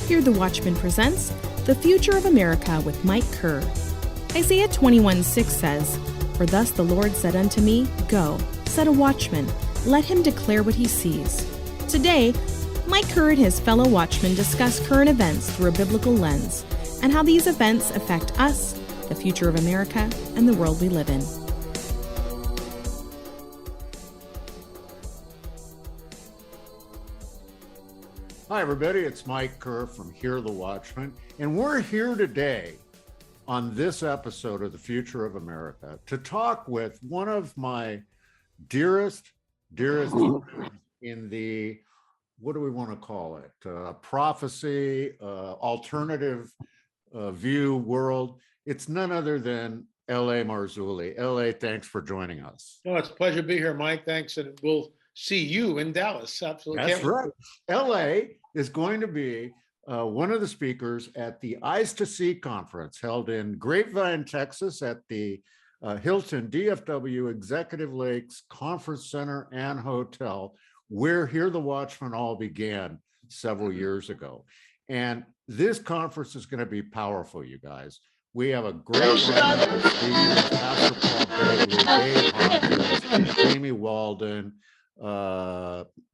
Here the Watchman presents The Future of America with Mike Kerr. Isaiah 21:6 says, "For thus the Lord said unto me, Go, set a watchman, let him declare what he sees." Today, Mike Kerr and his fellow watchmen discuss current events through a biblical lens and how these events affect us, the future of America, and the world we live in. Hi, everybody. It's Mike Kerr from Here the Watchman, and we're here today on this episode of The Future of America to talk with one of my dearest friends in the, what do we want to call it? Prophecy, alternative view world. It's none other than L.A. Marzulli. L.A., thanks for joining us. No, it's a pleasure to be here, Mike. Thanks, and we'll see you in Dallas. Absolutely. That's right. L.A. is going to be one of the speakers at the Eyes to See conference held in Grapevine, Texas at the Hilton DFW Executive Lakes Conference Center and Hotel, where Here the Watchmen all began several years ago. And this conference is going to be powerful, you guys. We have a great lineup of speakers: Pastor Paul Bailey, Dave Hopkins, Jamie Walden,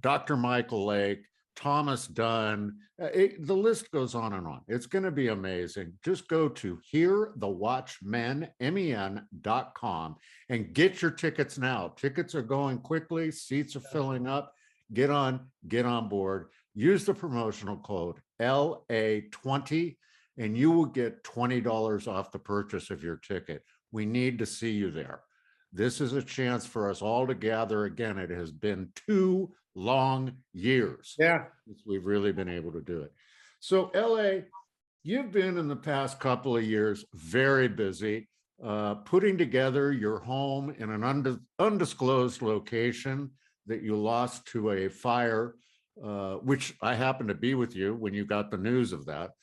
Dr. Michael Lake, Thomas Dunn. The list goes on and on. It's going to be amazing. Just go to hearthewatchmen.com and get your tickets now. Tickets are going quickly. Seats are filling up. Get on board. Use the promotional code LA20 and you will get $20 off the purchase of your ticket. We need to see you there. This is a chance for us all to gather again. It has been 2 long years since we've really been able to do it. So LA, you've been in the past couple of years very busy putting together your home in an undisclosed location that you lost to a fire, which I happened to be with you when you got the news of that.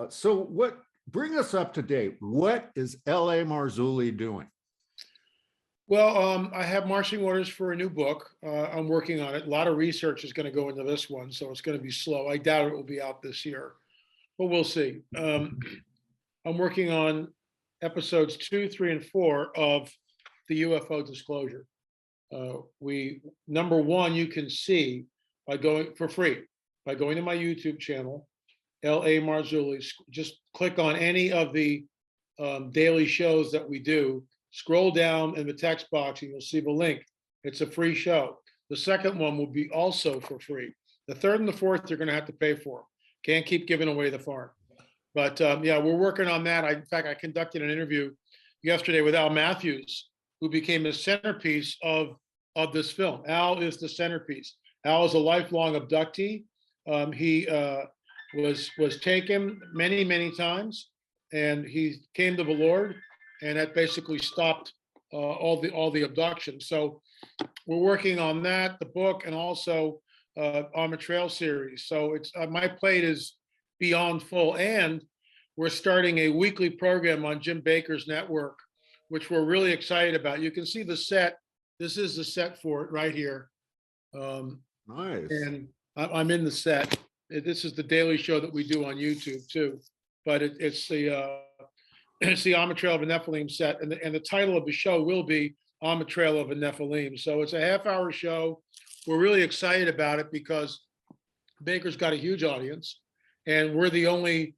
So bring us up to date. What is L.A. Marzulli doing? Well, I have marching orders for a new book. I'm working on it. A lot of research is going to go into this one, so it's going to be slow. I doubt it will be out this year, but we'll see. I'm working on episodes 2, 3, and 4 of the UFO disclosure. Number 1, you can see by going for free by going to my YouTube channel, L.A. Marzulli. Just click on any of the daily shows that we do. Scroll down in the text box and you'll see the link. It's a free show. The second one will be also for free. The third and the fourth, you're going to have to pay for. Can't keep giving away the farm. But yeah, we're working on that. In fact, I conducted an interview yesterday with Al Matthews, who became the centerpiece of this film. Al is the centerpiece. Al is a lifelong abductee. He was taken many times, and he came to the Lord, and that basically stopped all the abductions. So we're working on that, the book, and also on the trail series. So it's my plate is beyond full, and we're starting a weekly program on Jim Bakker's network, which we're really excited about. You can see the set. This is the set for it right here. Nice. And I'm in the set. This is the daily show that we do on YouTube too, but it's the On the Trail of a Nephilim set, and the title of the show will be On the Trail of a Nephilim. So it's a half-hour show. We're really excited about it because Bakker's got a huge audience, and we're the only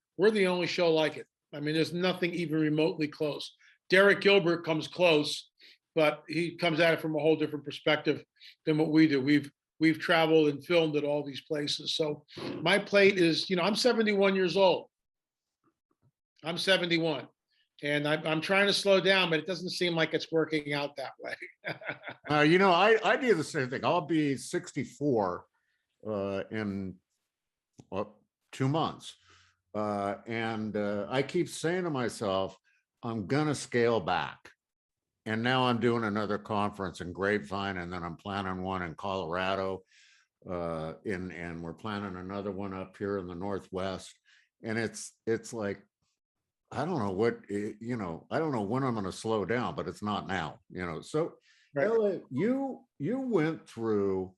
show like it. I mean, there's nothing even remotely close. Derek Gilbert comes close, but he comes at it from a whole different perspective than what we do. We've traveled and filmed at all these places. So my plate is, I'm 71 years old. I'm 71. And I'm trying to slow down, but it doesn't seem like it's working out that way. I do the same thing. I'll be 64 in 2 months. And I keep saying to myself, I'm going to scale back. And now I'm doing another conference in Grapevine, and then I'm planning one in Colorado. And we're planning another one up here in the Northwest. And it's like, I don't know what, I don't know when I'm going to slow down, but it's not now, So right. Ella, you went through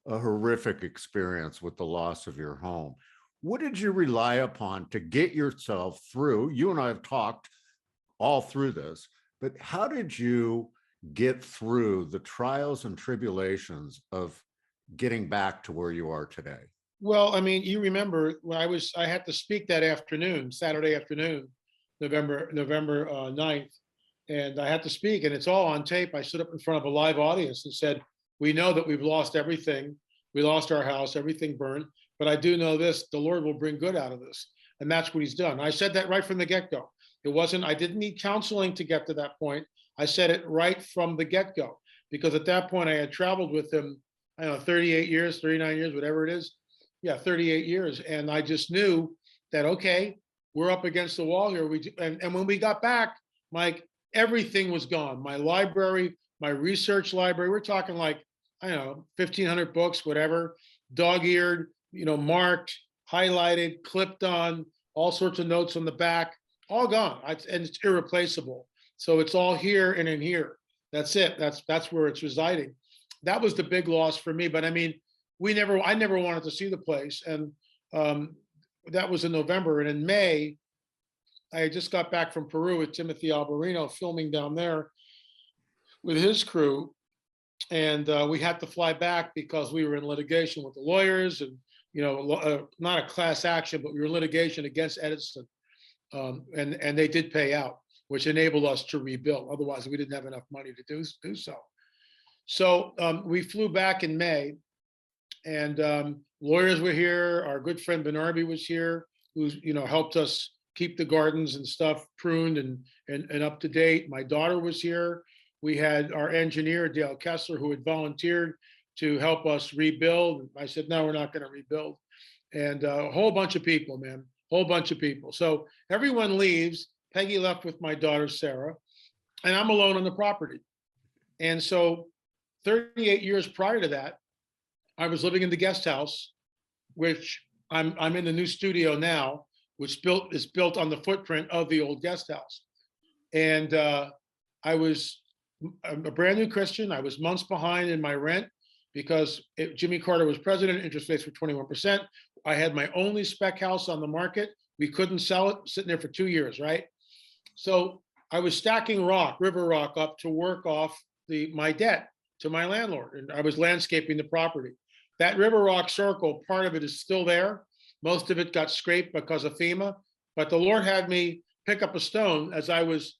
a horrific experience with the loss of your home. what did you rely upon to get yourself through? You and I have talked all through this, but how did you get through the trials and tribulations of getting back to where you are today? Well, I mean, you remember when I had to speak that afternoon, Saturday afternoon, November 9th, and I had to speak, and it's all on tape. I stood up in front of a live audience and said, we know that we've lost everything. We lost our house, everything burned, but I do know this, the Lord will bring good out of this. And that's what he's done. I said that right from the get-go. I didn't need counseling to get to that point. I said it right from the get-go, because at that point I had traveled with him, I don't know, 38 years, 39 years, whatever it is. Yeah, 38 years. And I just knew that, okay, we're up against the wall here. And when we got back, Mike, everything was gone. My library, my research library, we're talking like, I don't know, 1,500 books, whatever, dog-eared, marked, highlighted, clipped on, all sorts of notes on the back, all gone. And it's irreplaceable. So it's all here and in here. That's it. That's where it's residing. That was the big loss for me. But I mean, I never wanted to see the place. And that was in November. And in May, I just got back from Peru with Timothy Alberino filming down there with his crew. And we had to fly back because we were in litigation with the lawyers and, not a class action, but we were in litigation against Edison. And they did pay out, which enabled us to rebuild. Otherwise, we didn't have enough money to do so. So we flew back in May, and lawyers were here. Our good friend Benarbi was here, who's helped us keep the gardens and stuff pruned and up to date. My daughter was here. We had our engineer Dale Kessler, who had volunteered to help us rebuild. I said, no, we're not going to rebuild. And a whole bunch of people, man, whole bunch of people. So everyone leaves. Peggy left with my daughter Sarah, and I'm alone on the property. And so 38 years prior to that, I was living in the guest house, which I'm in the new studio now, which is built on the footprint of the old guest house. And I was a brand new Christian. I was months behind in my rent because Jimmy Carter was president, interest rates were 21%. I had my only spec house on the market. We couldn't sell it, sitting there for 2 years, right? So I was stacking river rock up to work off my debt to my landlord. And I was landscaping the property. That river rock circle, part of it is still there. Most of it got scraped because of FEMA, but the Lord had me pick up a stone as I was,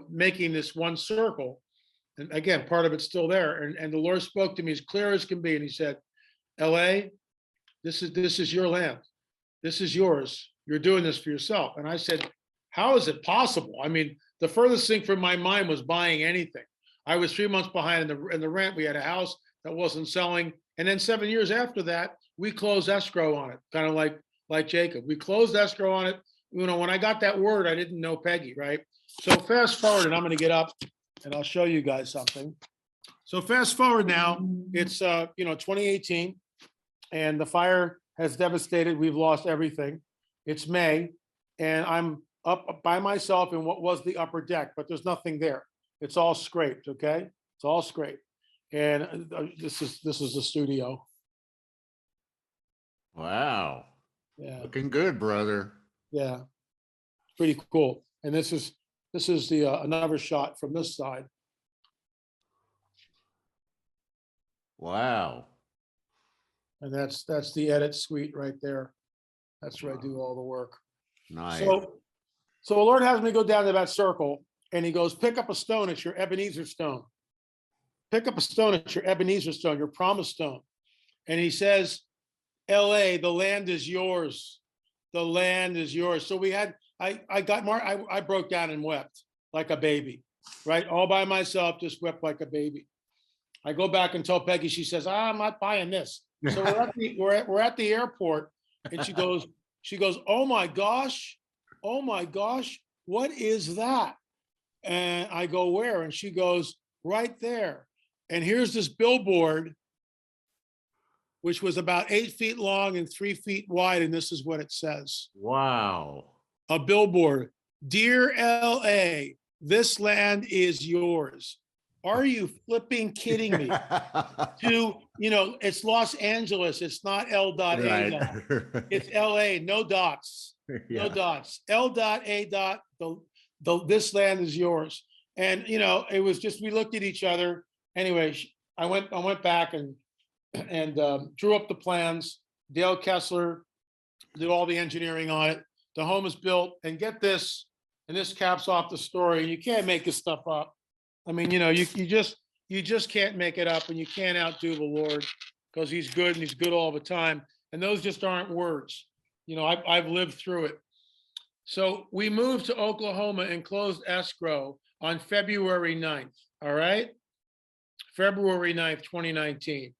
making this one circle. And again, part of it's still there. And the Lord spoke to me as clear as can be. And he said, LA, this is your land. This is yours. You're doing this for yourself. And I said, how is it possible? I mean, the furthest thing from my mind was buying anything. I was 3 months behind in the rent. We had a house that wasn't selling. And then 7 years after that, we closed escrow on it, kind of like Jacob. We closed escrow on it. When I got that word, I didn't know Peggy, right? So fast forward, and I'm going to get up and I'll show you guys something. So fast forward now, it's 2018, and the fire has devastated. We've lost everything. It's May, and I'm up by myself in what was the upper deck, but there's nothing there. It's all scraped, okay? It's all scraped. And this is the studio. Wow. Yeah. Looking good, brother. Yeah. Pretty cool. And this is the another shot from this side. Wow. And that's the edit suite right there. That's where I do all the work. Nice. So the Lord has me go down to that circle, and he goes, pick up a stone. It's your Ebenezer stone. Pick up a stone. It's your Ebenezer stone, your promise stone. And he says, LA, the land is yours. The land is yours. So I broke down and wept like a baby, right? All by myself, just wept like a baby. I go back and tell Peggy, she says, I'm not buying this. So we're at the airport, and she goes, oh my gosh, what is that? And I go, where? And she goes, right there. And here's this billboard, which was about 8 feet long and 3 feet wide. And this is what it says. Wow. A billboard. Dear LA, this land is yours. Are you flipping kidding me? To, it's Los Angeles. It's not L.A. dot. Right. It's LA, no dots, no Yeah. dots. L dot A dot, this land is yours. And it was just, we looked at each other. Anyway, I went back and drew up the plans. Dale Kessler did all the engineering on it. The home is built, and get this, and this caps off the story. You can't make this stuff up. I mean, you just can't make it up, and you can't outdo the Lord, because he's good and he's good all the time. And those just aren't words. I've lived through it. So we moved to Oklahoma and closed escrow on February 9th. All right. February 9th, 2019.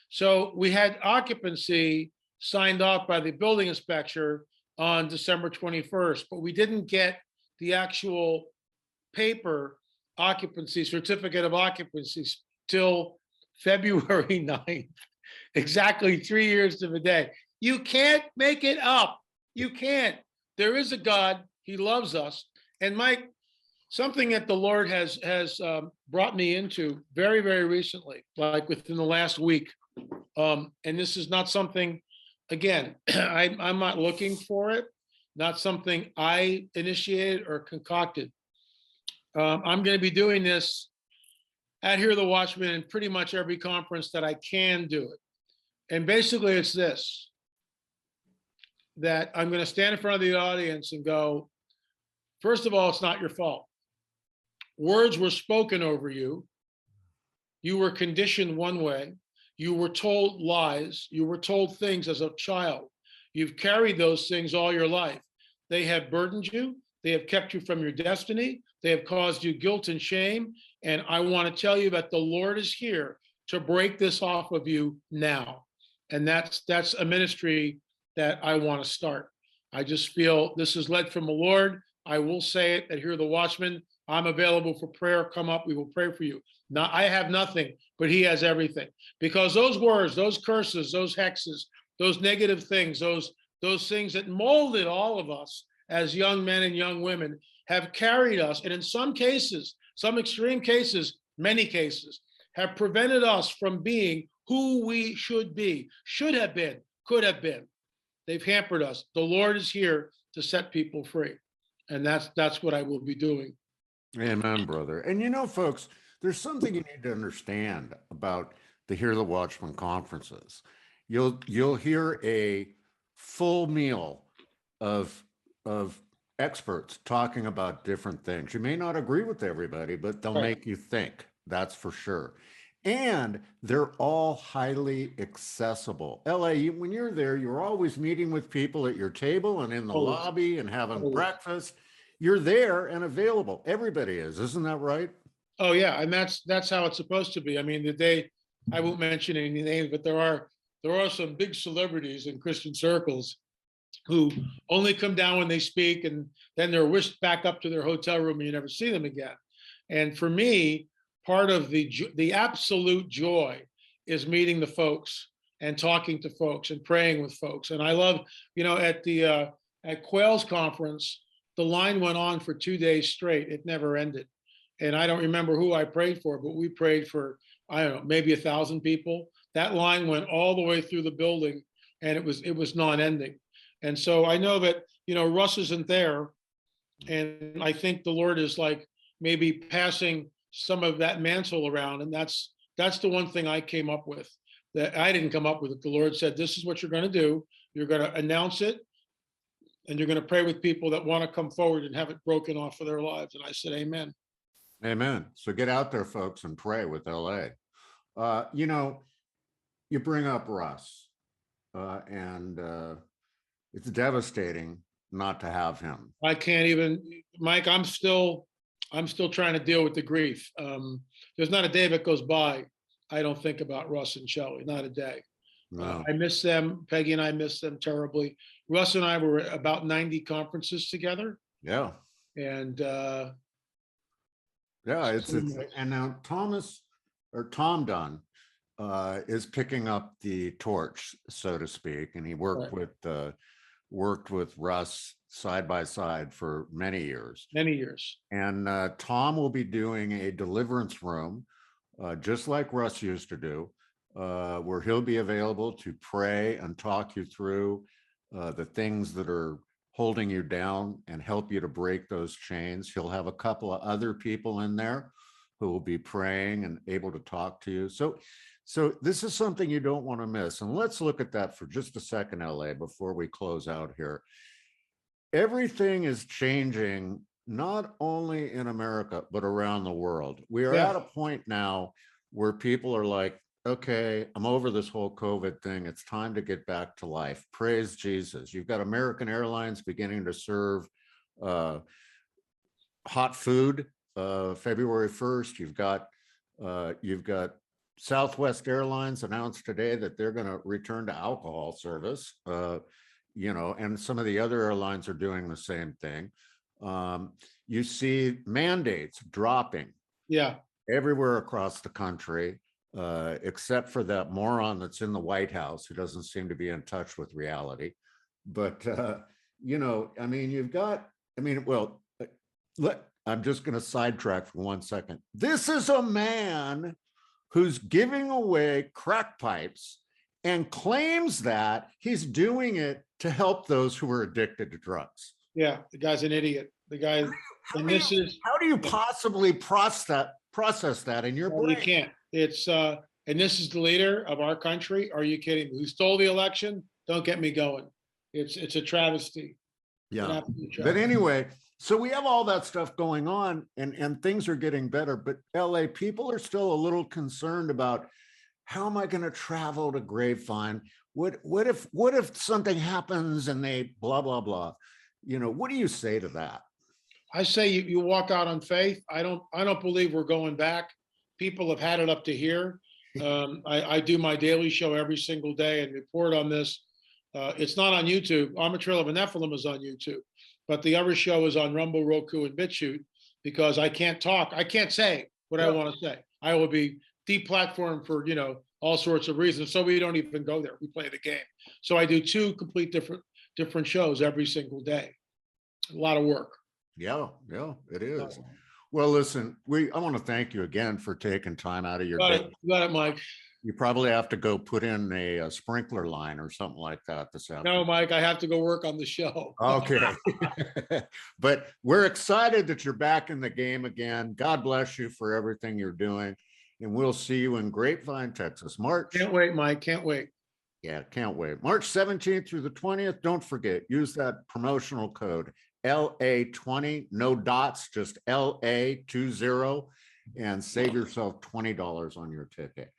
So we had occupancy signed off by the building inspector on December 21st, but we didn't get the actual paper occupancy, certificate of occupancy, till February 9th, exactly 3 years to the day. You can't make it up. You can't. There is a God. He loves us. And Mike, something that the Lord has brought me into very, very recently, like within the last week. And this is not something, again, I'm not looking for it, not something I initiated or concocted. I'm going to be doing this at Hear the Watchmen in pretty much every conference that I can do it. And basically it's this, that I'm going to stand in front of the audience and go, first of all, it's not your fault. Words were spoken over you. You were conditioned one way. You were told lies. You were told things as a child. You've carried those things all your life. They have burdened you. They have kept you from your destiny. They have caused you guilt and shame. And I want to tell you that the Lord is here to break this off of you now. And that's a ministry that I want to start. I just feel this is led from the Lord. I will say it at Hear the Watchman. I'm available for prayer. Come up. We will pray for you. Now, I have nothing, but he has everything. Because those words, those curses, those hexes, those negative things, those things that molded all of us as young men and young women have carried us. And in some cases, some extreme cases, many cases, have prevented us from being who we should be, should have been, could have been. They've hampered us. The Lord is here to set people free. And that's what I will be doing. Amen, brother. And folks, there's something you need to understand about the Hear the Watchman conferences. You'll hear a full meal of experts talking about different things. You may not agree with everybody, but they'll make you think. That's for sure. And they're all highly accessible. LA, when you're there, you're always meeting with people at your table and in the lobby and having breakfast. You're there and available. Everybody is, isn't that right? Oh yeah, and that's how it's supposed to be. I mean, I won't mention any names, but there are some big celebrities in Christian circles who only come down when they speak, and then they're whisked back up to their hotel room and you never see them again. And for me, part of the absolute joy is meeting the folks and talking to folks and praying with folks. And I love, at Quail's conference, the line went on for 2 days straight. It never ended. And I don't remember who I prayed for, but we prayed for, I don't know, maybe 1,000 people. That line went all the way through the building, and it was non-ending. And so I know that, Russ isn't there. And I think the Lord is like maybe passing some of that mantle around. And that's the one thing I came up with, that I didn't come up with it. The Lord said, this is what you're going to do. You're going to announce it, and you're going to pray with people that want to come forward and have it broken off of their lives. And I said, amen. Amen. So get out there, folks, and pray with LA. You bring up Russ, and it's devastating not to have him. I can't even, Mike, I'm still trying to deal with the grief. There's not a day that goes by I don't think about Russ and Shelley, not a day. No. I miss them. Peggy and I miss them terribly. Russ and I were at about 90 conferences together. Yeah. And and now Tom Dunn is picking up the torch, so to speak, and he worked with worked with Russ side by side for many years. Many years. And Tom will be doing a deliverance room, just like Russ used to do, where he'll be available to pray and talk you through the things that are holding you down and help you to break those chains. He'll have a couple of other people in there who will be praying and able to talk to you. So this is something you don't want to miss. And let's look at that for just a second, LA, before we close out here. Everything is changing, not only in America, but around the world. We are at a point now where people are like, okay, I'm over this whole COVID thing. It's time to get back to life. Praise Jesus. You've got American Airlines beginning to serve hot food February 1st. You've got Southwest Airlines announced today that they're going to return to alcohol service, and some of the other airlines are doing the same thing. You see mandates dropping everywhere across the country. Except for that moron that's in the White House who doesn't seem to be in touch with reality. But, I'm just going to sidetrack for 1 second. This is a man who's giving away crack pipes and claims that he's doing it to help those who are addicted to drugs. Yeah, the guy's an idiot. The guy, how do you possibly process that in your brain? You can't. It's and this is the leader of our country. Are you kidding me? Who stole the election? Don't get me going. It's a travesty. Yeah. But anyway, so we have all that stuff going on and things are getting better, but LA people are still a little concerned about, how am I going to travel to Grapevine? What if something happens and they blah, blah, blah? What do you say to that? I say you walk out on faith. I don't believe we're going back. People have had it up to here. I do my daily show every single day and report on this. It's not on YouTube. Armatrail of a Nephilim is on YouTube, but the other show is on Rumble, Roku, and BitChute, because I can't talk. I can't say what I want to say. I will be deplatformed for, all sorts of reasons. So we don't even go there. We play the game. So I do 2 complete different shows every single day. A lot of work. Yeah, it is. Well, listen, I want to thank you again for taking time out of your day. Got it, Mike. You probably have to go put in a sprinkler line or something like that this afternoon. No, Mike, I have to go work on the show. Okay. But we're excited that you're back in the game again. God bless you for everything you're doing. And we'll see you in Grapevine, Texas. Can't wait, Mike. Can't wait. Yeah, can't wait. March 17th through the 20th. Don't forget, use that promotional code LA20, no dots, just LA20, and save yourself $20 on your ticket.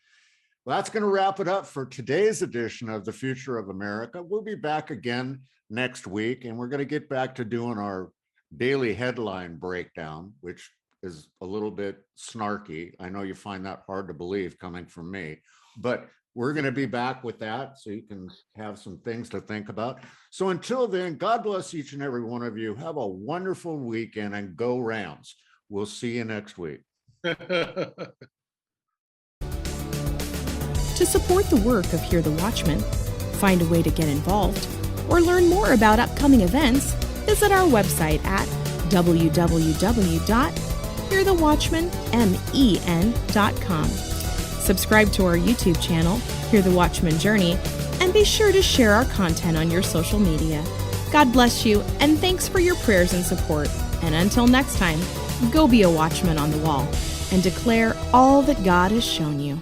Well, that's going to wrap it up for today's edition of The Future of America. We'll be back again next week, and we're going to get back to doing our daily headline breakdown, which is a little bit snarky. I know you find that hard to believe coming from me, but we're going to be back with that so you can have some things to think about. So until then, God bless each and every one of you. Have a wonderful weekend and go Rams. We'll see you next week. To support the work of Hear the Watchmen, find a way to get involved, or learn more about upcoming events, visit our website at www.hearthewatchmenmen.com. Subscribe to our YouTube channel, Hear the Watchman Journey, and be sure to share our content on your social media. God bless you, and thanks for your prayers and support. And until next time, go be a watchman on the wall and declare all that God has shown you.